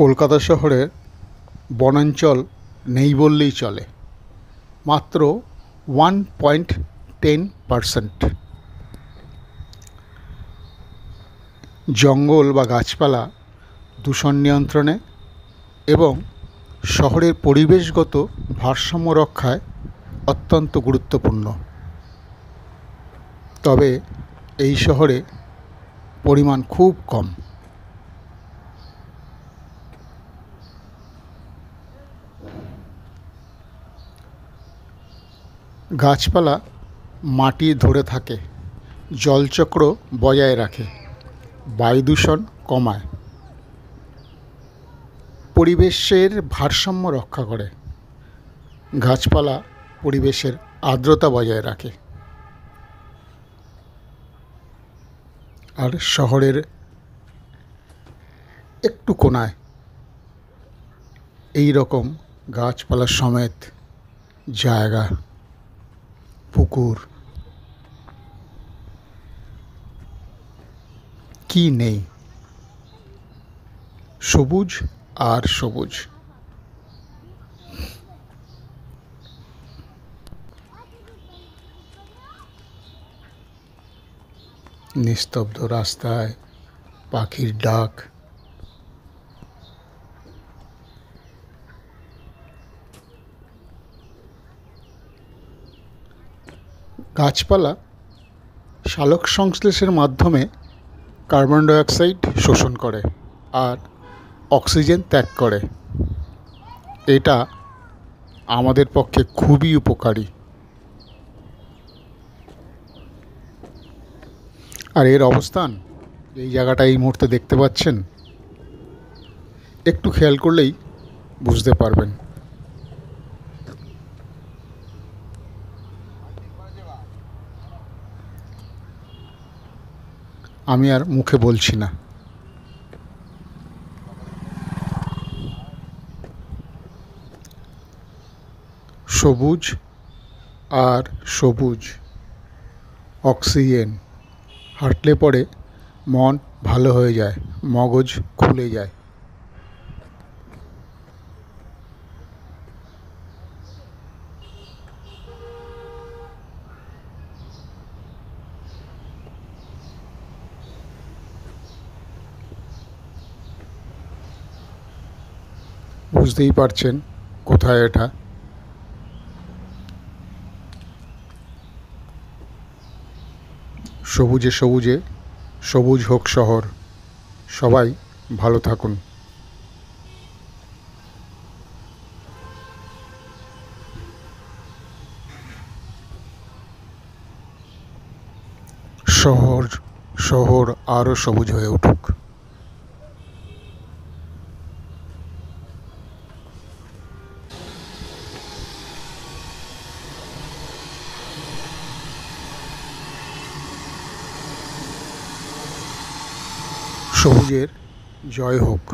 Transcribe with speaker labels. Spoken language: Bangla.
Speaker 1: কলকাতা শহরে বনাঞ্চল নেই বললেই চলে। মাত্র 1.10%। জঙ্গল বা গাছপালা দূষণ নিয়ন্ত্রণে এবং শহরের পরিবেশগত ভারসাম্য রক্ষায় অত্যন্ত গুরুত্বপূর্ণ। তবে এই শহরে পরিমাণ খুব কম। গাছপালা মাটি ধরে থাকে, জলচক্র বজায় রাখে, বায়ু দূষণ কমায়, পরিবেশের ভারসাম্য রক্ষা করে। গাছপালা পরিবেশের আর্দ্রতা বজায় রাখে। আর শহরের একটু কোণায় এই রকম গাছপালা সমেত জায়গা, পুকুর কি নেই? সবুজ আর সবুজ। নিস্তব্ধ রাস্তায় পাখির ডাক, গাছপালা সালোক সংশ্লেষের মাধ্যমে কার্বন ডাইঅক্সাইড শোষণ করে আর অক্সিজেন ত্যাগ করে। এটা আমাদের পক্ষে খুবই উপকারী। আর এর অবস্থান এই জায়গাটা এই মুহূর্তে দেখতে পাচ্ছেন, একটু খেয়াল করলেই বুঝতে পারবেন। আমি আর মুখে বলছি না। সবুজ আর সবুজ, অক্সিজেন। হাঁটলে পরে মন ভালো হয়ে যায়, মগজ খুলে যায়। বুঝতেই পারছেন কোথায় এটা। সবুজে সবুজে সবুজ হোক শহর। সবাই ভালো থাকুন। শহর আরও সবুজ হয়ে উঠুক। সবুজের জয় হোক।